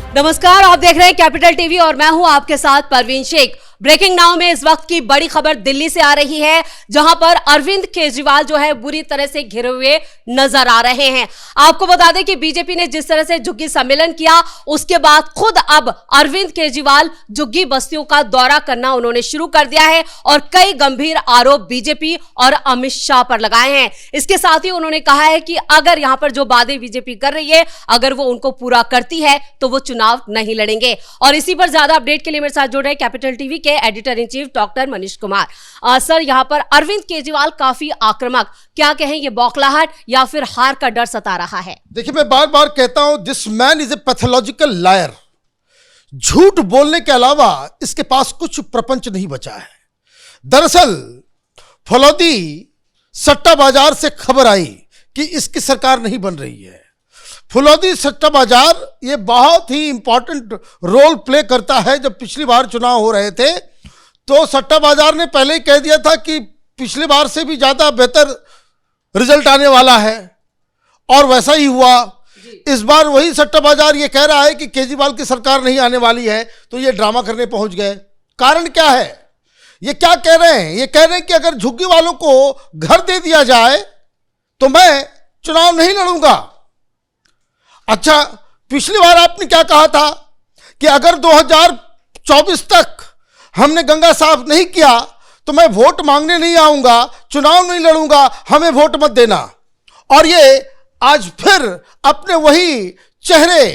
नमस्कार, आप देख रहे हैं कैपिटल टीवी और मैं हूं आपके साथ परवीन शेख। ब्रेकिंग नाउ में इस वक्त की बड़ी खबर दिल्ली से आ रही है, जहां पर अरविंद केजरीवाल जो है बुरी तरह से घिरे हुए नजर आ रहे हैं। आपको बता दें कि बीजेपी ने जिस तरह से झुग्गी सम्मेलन किया, उसके बाद खुद अब अरविंद केजरीवाल झुग्गी बस्तियों का दौरा करना उन्होंने शुरू कर दिया है और कई गंभीर आरोप बीजेपी और अमित शाह पर लगाए हैं। इसके साथ ही उन्होंने कहा है कि अगर यहां पर जो वादे बीजेपी कर रही है, अगर वो उनको पूरा करती है तो वो चुनाव नहीं लड़ेंगे। और इसी पर ज्यादा अपडेट के लिए मेरे साथ जुड़ रहे कैपिटल टीवी के editor in chief doctor Manish Kumar. Sir, यहां पर अरविंद केजरीवाल काफी आक्रामक, क्या कहें, ये बौखलाहट या फिर हार का डर सता रहा है? देखिए, मैं बार बार कहता हूं, this man is a pathological liar. झूठ बोलने के अलावा इसके पास कुछ प्रपंच नहीं बचा है। दरअसल फलौदी सट्टा बाजार से खबर आई कि इसकी सरकार नहीं बन रही है। फुलौदी सट्टा बाजार ये बहुत ही इंपॉर्टेंट रोल प्ले करता है। जब पिछली बार चुनाव हो रहे थे तो सट्टा बाजार ने पहले ही कह दिया था कि पिछली बार से भी ज्यादा बेहतर रिजल्ट आने वाला है, और वैसा ही हुआ। इस बार वही सट्टा बाजार ये कह रहा है कि केजरीवाल की सरकार नहीं आने वाली है, तो ये ड्रामा करने पहुंच गए। कारण क्या है? ये क्या कह रहे हैं? ये कह रहे हैं कि अगर झुग्गी वालों को घर दे दिया जाए तो मैं चुनाव नहीं लड़ूंगा। अच्छा, पिछली बार आपने क्या कहा था कि अगर 2024 तक हमने गंगा साफ नहीं किया तो मैं वोट मांगने नहीं आऊंगा, चुनाव नहीं लड़ूंगा, हमें वोट मत देना। और ये आज फिर अपने वही चेहरे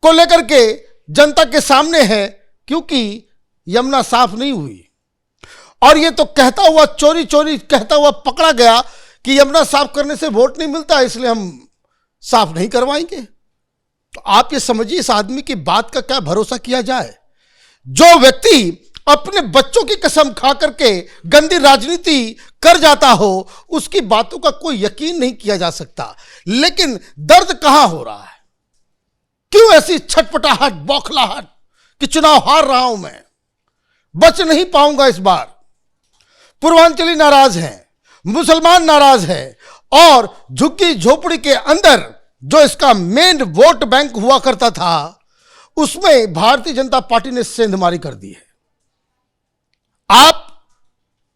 को लेकर के जनता के सामने है, क्योंकि यमुना साफ नहीं हुई। और ये तो कहता हुआ, चोरी चोरी कहता हुआ पकड़ा गया कि यमुना साफ करने से वोट नहीं मिलता, इसलिए हम साफ नहीं करवाएंगे। तो आप ये समझिए, इस आदमी की बात का क्या भरोसा किया जाए? जो व्यक्ति अपने बच्चों की कसम खा करके गंदी राजनीति कर जाता हो, उसकी बातों का कोई यकीन नहीं किया जा सकता। लेकिन दर्द कहां हो रहा है? क्यों ऐसी छटपटाहट, बौखलाहट कि चुनाव हार रहा हूं मैं, बच नहीं पाऊंगा इस बार। पूर्वांचली नाराज हैं, मुसलमान नाराज है, और झुग्गी झोपड़ी के अंदर जो इसका मेन वोट बैंक हुआ करता था, उसमें भारतीय जनता पार्टी ने सेंधमारी कर दी है। आप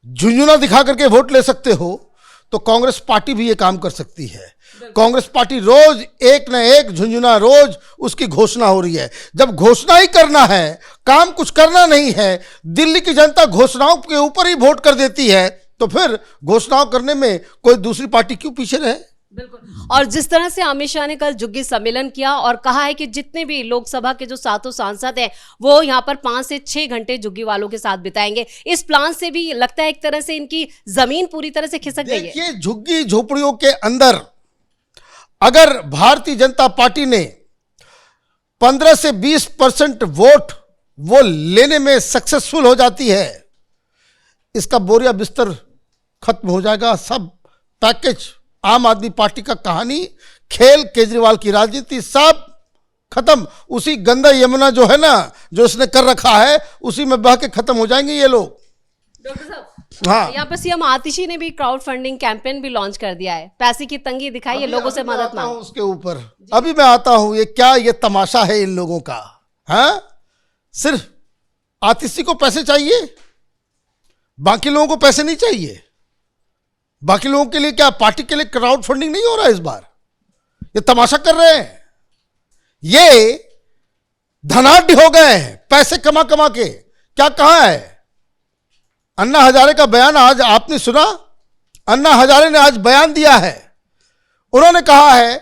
झुंझुना दिखा करके वोट ले सकते हो, तो कांग्रेस पार्टी भी ये काम कर सकती है। कांग्रेस पार्टी रोज एक न एक झुंझुना, रोज उसकी घोषणा हो रही है। जब घोषणा ही करना है, काम कुछ करना नहीं है, दिल्ली की जनता घोषणाओं के ऊपर ही वोट कर देती है, तो फिर घोषणाओं करने में कोई दूसरी पार्टी क्यों पीछे रहे? बिल्कुल। और जिस तरह से अमित शाह ने कल झुग्गी सम्मेलन किया और कहा है कि जितने भी लोकसभा के जो 7 सांसद हैं, वो यहाँ पर 5 से 6 घंटे झुग्गी वालों के साथ बिताएंगे। इस प्लान से भी लगता है एक तरह से इनकी जमीन पूरी तरह से खिसक गई है। देखिए, झुग्गी झोपड़ियों के अंदर अगर भारतीय जनता पार्टी ने 15 से 20% वोट वो लेने में सक्सेसफुल हो जाती है, इसका बोरिया बिस्तर खत्म हो जाएगा। सब पैकेज, आम आदमी पार्टी का कहानी, खेल, केजरीवाल की राजनीति, सब खत्म। उसी गंदा यमुना जो है ना, जो इसने कर रखा है, उसी में बह के खत्म हो जाएंगे ये लोग। डॉक्टर साहब, हाँ, यहाँ पर सीएम आतिशी ने भी क्राउड फंडिंग कैंपेन भी लॉन्च कर दिया है। पैसे की तंगी दिखाई है, लोगों से मदद मांगी। उसके ऊपर अभी मैं आता हूं। ये क्या, ये तमाशा है इन लोगों का? हाँ, सिर्फ आतिशी को पैसे चाहिए, बाकी लोगों को पैसे नहीं चाहिए। बाकी लोगों के लिए क्या, पार्टी के लिए क्राउड फंडिंग नहीं हो रहा है इस बार? ये तमाशा कर रहे हैं। ये धनाढ्य हो गए हैं पैसे कमा कमा के। क्या कहा है अन्ना हजारे का बयान? आज आपने सुना? अन्ना हजारे ने आज बयान दिया है। उन्होंने कहा है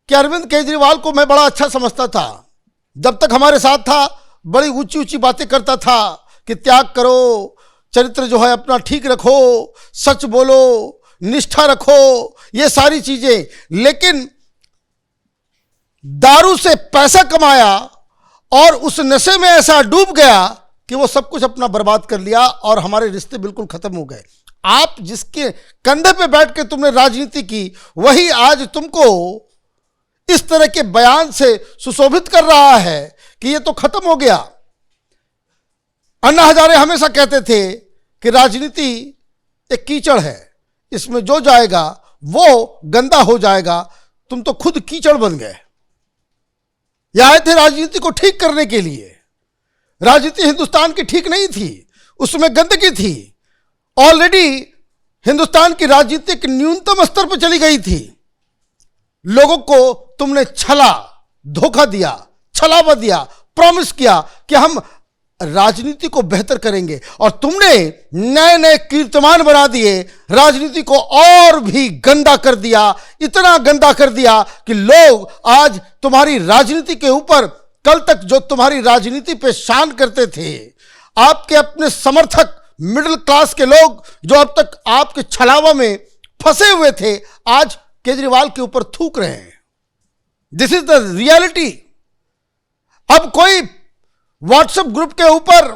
कि अरविंद केजरीवाल को मैं बड़ा अच्छा समझता था, जब तक हमारे साथ था बड़ी ऊंची ऊंची बातें करता था कि त्याग करो, चरित्र जो है अपना ठीक रखो, सच बोलो, निष्ठा रखो, ये सारी चीजें। लेकिन दारू से पैसा कमाया और उस नशे में ऐसा डूब गया कि वो सब कुछ अपना बर्बाद कर लिया और हमारे रिश्ते बिल्कुल खत्म हो गए। आप जिसके कंधे पे बैठ के तुमने राजनीति की, वही आज तुमको इस तरह के बयान से सुशोभित कर रहा है कि ये तो खत्म हो गया। अन्ना हजारे हमेशा कहते थे कि राजनीति एक कीचड़ है, इसमें जो जाएगा वो गंदा हो जाएगा। तुम तो खुद कीचड़ बन गए। ये आए थे राजनीति को ठीक करने के लिए। राजनीति हिंदुस्तान की ठीक नहीं थी, उसमें गंदगी थी। ऑलरेडी हिंदुस्तान की राजनीतिक न्यूनतम स्तर पर चली गई थी। लोगों को तुमने छला, धोखा दिया, छलावा दिया, प्रॉमिस किया कि हम राजनीति को बेहतर करेंगे, और तुमने नए नए कीर्तिमान बना दिए। राजनीति को और भी गंदा कर दिया, इतना गंदा कर दिया कि लोग आज तुम्हारी राजनीति के ऊपर, कल तक जो तुम्हारी राजनीति पे शान करते थे, आपके अपने समर्थक मिडिल क्लास के लोग जो अब तक आपके छलावा में फंसे हुए थे, आज केजरीवाल के ऊपर थूक रहे हैं। This is the reality. अब कोई व्हाट्सएप ग्रुप के ऊपर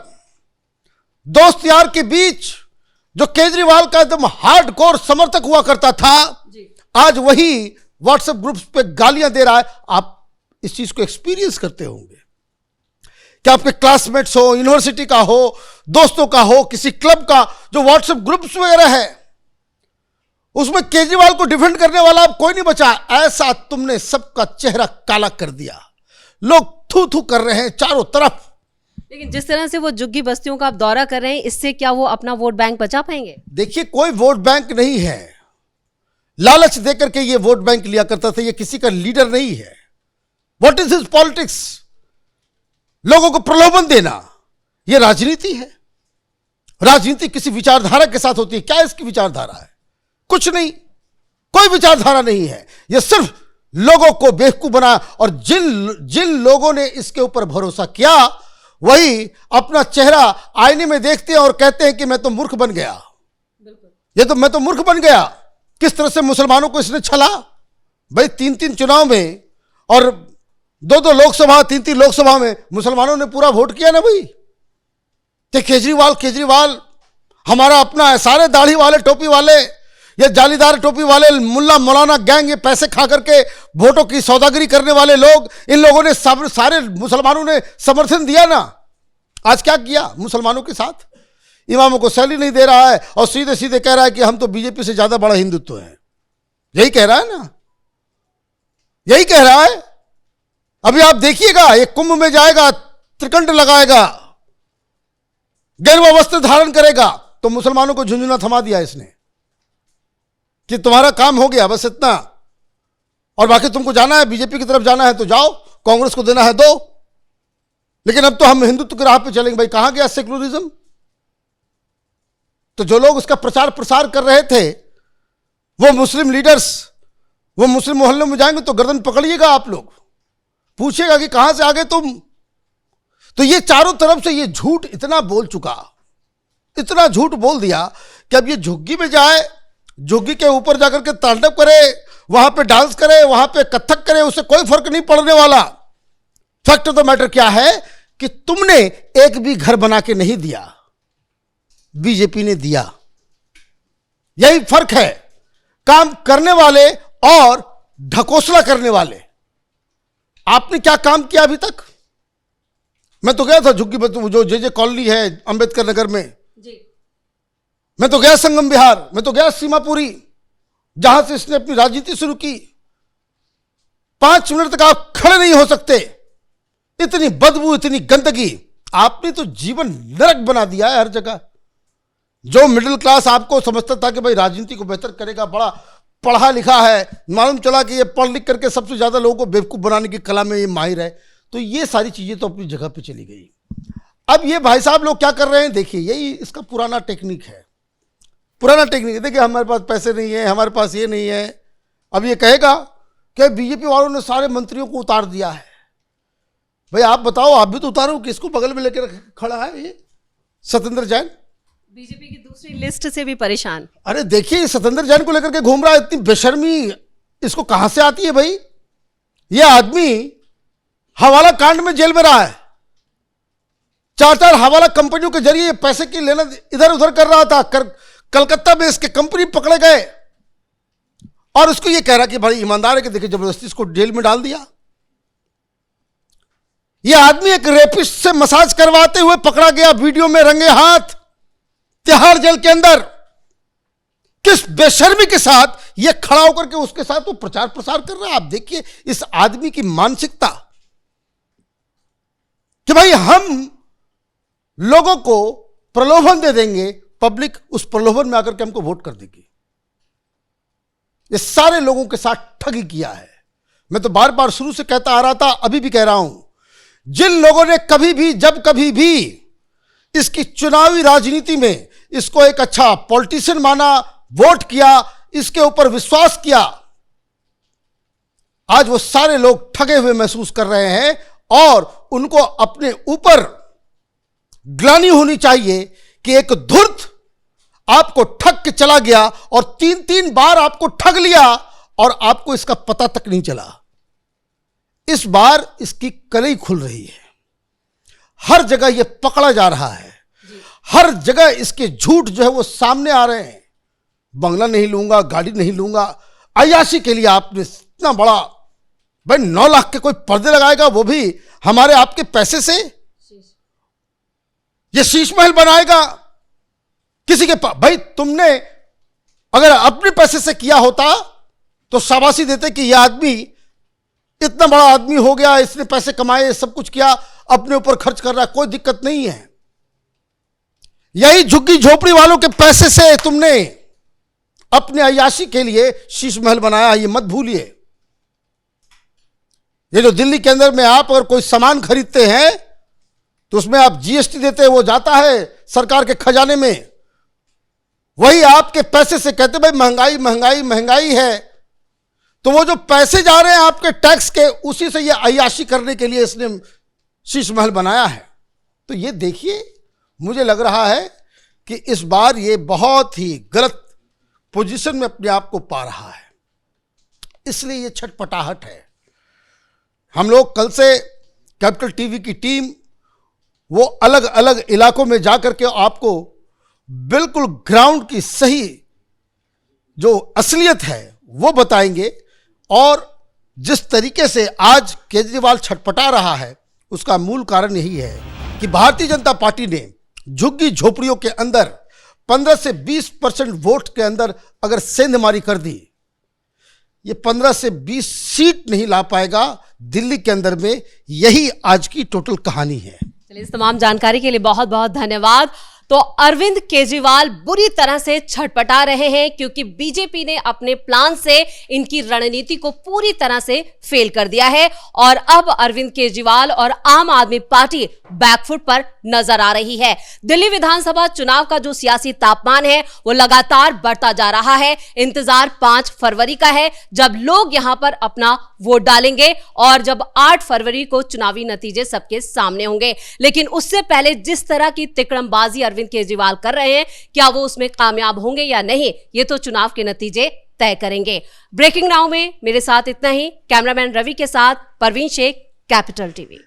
दोस्त यार के बीच जो केजरीवाल का एकदम हार्डकोर समर्थक हुआ करता था, आज वही व्हाट्सएप ग्रुप्स पे गालियां दे रहा है। आप इस चीज को एक्सपीरियंस करते होंगे कि आपके क्लासमेट्स हो, यूनिवर्सिटी का हो, दोस्तों का हो, किसी क्लब का जो व्हाट्सएप ग्रुप्स वगैरह है, उसमें केजरीवाल को डिफेंड करने वाला अब कोई नहीं बचा। ऐसा तुमने सबका चेहरा काला कर दिया। लोग थू थू कर रहे हैं चारों तरफ। लेकिन जिस तरह से वो झुग्गी बस्तियों का आप दौरा कर रहे हैं, इससे क्या वो अपना वोट बैंक बचा पाएंगे? देखिए, कोई वोट बैंक नहीं है। लालच देकर के ये वोट बैंक लिया करता था। ये किसी का लीडर नहीं है। What is his politics? लोगों को प्रलोभन देना, ये राजनीति है। राजनीति किसी विचारधारा के साथ होती है। क्या इसकी विचारधारा है? कुछ नहीं, कोई विचारधारा नहीं है। यह सिर्फ लोगों को बेवकूफ बना, और जिन लोगों ने इसके ऊपर भरोसा किया, वही अपना चेहरा आईने में देखते हैं और कहते हैं कि मैं तो मूर्ख बन गया। मैं तो मूर्ख बन गया। किस तरह से मुसलमानों को इसने छला। भाई 3-3 चुनाव में और 2-2 लोकसभा, 3-3 लोकसभा में मुसलमानों ने पूरा वोट किया ना भाई। तो केजरीवाल हमारा अपना है। सारे दाढ़ी वाले, टोपी वाले, ये जालीदार टोपी वाले मुल्ला मौलाना गैंग, ये पैसे खा करके वोटों की सौदागरी करने वाले लोग, इन लोगों ने सारे मुसलमानों ने समर्थन दिया ना। आज क्या किया मुसलमानों के साथ? इमामों को सैलरी नहीं दे रहा है और सीधे सीधे कह रहा है कि हम तो बीजेपी से ज्यादा बड़ा हिंदुत्व है। यही कह रहा है ना, यही कह रहा है। अभी आप देखिएगा, ये कुंभ में जाएगा, त्रिकंठ लगाएगा, गेरुआ वस्त्र धारण करेगा, तो मुसलमानों को झुंझुना थमा दिया इसने कि तुम्हारा काम हो गया, बस इतना। और बाकी तुमको जाना है, बीजेपी की तरफ जाना है तो जाओ, कांग्रेस को देना है दो, लेकिन अब तो हम हिंदुत्व की राह पे चलेंगे। भाई कहां गया सेकुलरिज्म? तो जो लोग उसका प्रचार प्रसार कर रहे थे, वो मुस्लिम लीडर्स, वो मुस्लिम मोहल्लों में जाएंगे तो गर्दन पकड़िएगा आप लोग, पूछेगा कि कहां से आ गए तुम। तो ये चारों तरफ से ये झूठ इतना बोल चुका, इतना झूठ बोल दिया कि अब ये झुग्गी में जाए, झुग्गी के ऊपर जाकर के तांडव करे, वहां पे डांस करे, वहां पे कथक करे, उससे कोई फर्क नहीं पड़ने वाला। फैक्ट ऑफ द मैटर क्या है कि तुमने एक भी घर बना के नहीं दिया, बीजेपी ने दिया। यही फर्क है काम करने वाले और ढकोसला करने वाले। आपने क्या काम किया अभी तक? मैं तो गया था झुग्गी, जो जे कॉलोनी है अंबेडकर नगर में जी। मैं तो गया संगम विहार, मैं तो गया सीमापुरी, जहां से इसने अपनी राजनीति शुरू की। 5 मिनट तक आप खड़े नहीं हो सकते, इतनी बदबू, इतनी गंदगी। आपने तो जीवन नरक बना दिया है हर जगह। जो मिडिल क्लास आपको समझता था कि भाई राजनीति को बेहतर करेगा, बड़ा पढ़ा लिखा है, मालूम चला कि ये पढ़ लिख करके सबसे ज्यादा लोगों को बेवकूफ बनाने की कला में ये माहिर है। तो ये सारी चीजें तो अपनी जगह पे चली गई। अब ये भाई साहब लोग क्या कर रहे हैं, देखिए, यही इसका पुराना टेक्निक है, पुराना टेक्निक है। देखिए, हमारे पास पैसे नहीं है, हमारे पास ये नहीं है। अब ये कहेगा कि बीजेपी वालों ने सारे मंत्रियों को उतार दिया है। भाई आप बताओ, आप भी तो उतारो, किसको बगल में लेकर खड़ा है ये सत्येंद्र जैन? बीजेपी की दूसरी लिस्ट से भी परेशान। अरे देखिए, सत्येंद्र जैन को लेकर के घूम रहा है। इतनी बेशर्मी इसको कहां से आती है भाई? ये आदमी हवाला कांड में जेल में रहा है। 4 हवाला कंपनियों के जरिए पैसे की लेना इधर उधर कर रहा था। कलकत्ता में इसके कंपनी पकड़े गए और उसको ये कह रहा कि भाई ईमानदार है कि देखिए, जबरदस्ती इसको जेल में डाल दिया। यह आदमी एक रेपिस्ट से मसाज करवाते हुए पकड़ा गया वीडियो में रंगे हाथ तिहाड़ जेल के अंदर। किस बेशर्मी के साथ यह खड़ा होकर के उसके साथ वो प्रचार प्रसार कर रहा है। आप देखिए इस आदमी की मानसिकता, कि भाई हम लोगों को प्रलोभन दे देंगे, पब्लिक उस प्रलोभन में आकर के हमको वोट कर देगी। ये सारे लोगों के साथ ठगी किया है। मैं तो बार बार शुरू से कहता आ रहा था, अभी भी कह रहा हूं, जिन लोगों ने कभी भी जब कभी भी इसकी चुनावी राजनीति में इसको एक अच्छा पॉलिटिशियन माना, वोट किया, इसके ऊपर विश्वास किया, आज वो सारे लोग ठगे हुए महसूस कर रहे हैं और उनको अपने ऊपर ग्लानि होनी चाहिए कि एक धूर्त आपको ठग के चला गया और 3-3 बार आपको ठग लिया और आपको इसका पता तक नहीं चला। इस बार इसकी कलई खुल रही है, हर जगह यह पकड़ा जा रहा है, हर जगह इसके झूठ जो है वो सामने आ रहे हैं। बंगला नहीं लूंगा, गाड़ी नहीं लूंगा, अय्याशी के लिए आपने इतना बड़ा, भाई 9 लाख के कोई पर्दे लगाएगा, वो भी हमारे आपके पैसे से? ये शीश महल बनाएगा किसी के पास? भाई तुमने अगर अपने पैसे से किया होता तो शाबाशी देते कि यह आदमी इतना बड़ा आदमी हो गया, इसने पैसे कमाए, सब कुछ किया, अपने ऊपर खर्च कर रहा है, कोई दिक्कत नहीं है। यही झुग्गी झोपड़ी वालों के पैसे से तुमने अपने अय्याशी के लिए शीश महल बनाया, ये मत भूलिए। ये जो दिल्ली के अंदर में आप अगर कोई सामान खरीदते हैं तो उसमें आप जीएसटी देते हैं, वो जाता है सरकार के खजाने में, वही आपके पैसे से कहते भाई महंगाई महंगाई महंगाई है, तो वो जो पैसे जा रहे हैं आपके टैक्स के, उसी से ये अय्याशी करने के लिए इसने शीश महल बनाया है। तो ये देखिए, मुझे लग रहा है कि इस बार ये बहुत ही गलत पोजीशन में अपने आप को पा रहा है, इसलिए ये छटपटाहट है। हम लोग कल से कैपिटल टीवी की टीम वो अलग अलग इलाकों में जाकर के आपको बिल्कुल ग्राउंड की सही जो असलियत है वो बताएंगे, और जिस तरीके से आज केजरीवाल छटपटा रहा है उसका मूल कारण यही है कि भारतीय जनता पार्टी ने झुग्गी झोपड़ियों के अंदर 15 से 20% वोट के अंदर अगर सेंधमारी कर दी, ये 15 से 20 सीट नहीं ला पाएगा दिल्ली के अंदर में। यही आज की टोटल कहानी है। चलिए, इस तमाम जानकारी के लिए बहुत बहुत धन्यवाद। तो अरविंद केजरीवाल बुरी तरह से छटपटा रहे हैं क्योंकि बीजेपी ने अपने प्लान से इनकी रणनीति को पूरी तरह से फेल कर दिया है और अब अरविंद केजरीवाल और आम आदमी पार्टी बैकफुट पर नजर आ रही है। दिल्ली विधानसभा चुनाव का जो सियासी तापमान है वो लगातार बढ़ता जा रहा है। इंतजार 5 फरवरी का है जब लोग यहां पर अपना वोट डालेंगे और जब 8 फरवरी को चुनावी नतीजे सबके सामने होंगे। लेकिन उससे पहले जिस तरह की तिकड़मबाजी अरविंद केजरीवाल कर रहे हैं, क्या वो उसमें कामयाब होंगे या नहीं, ये तो चुनाव के नतीजे तय करेंगे। ब्रेकिंग नाउ में मेरे साथ इतना ही। कैमरामैन रवि के साथ परवीन शेख, कैपिटल टीवी।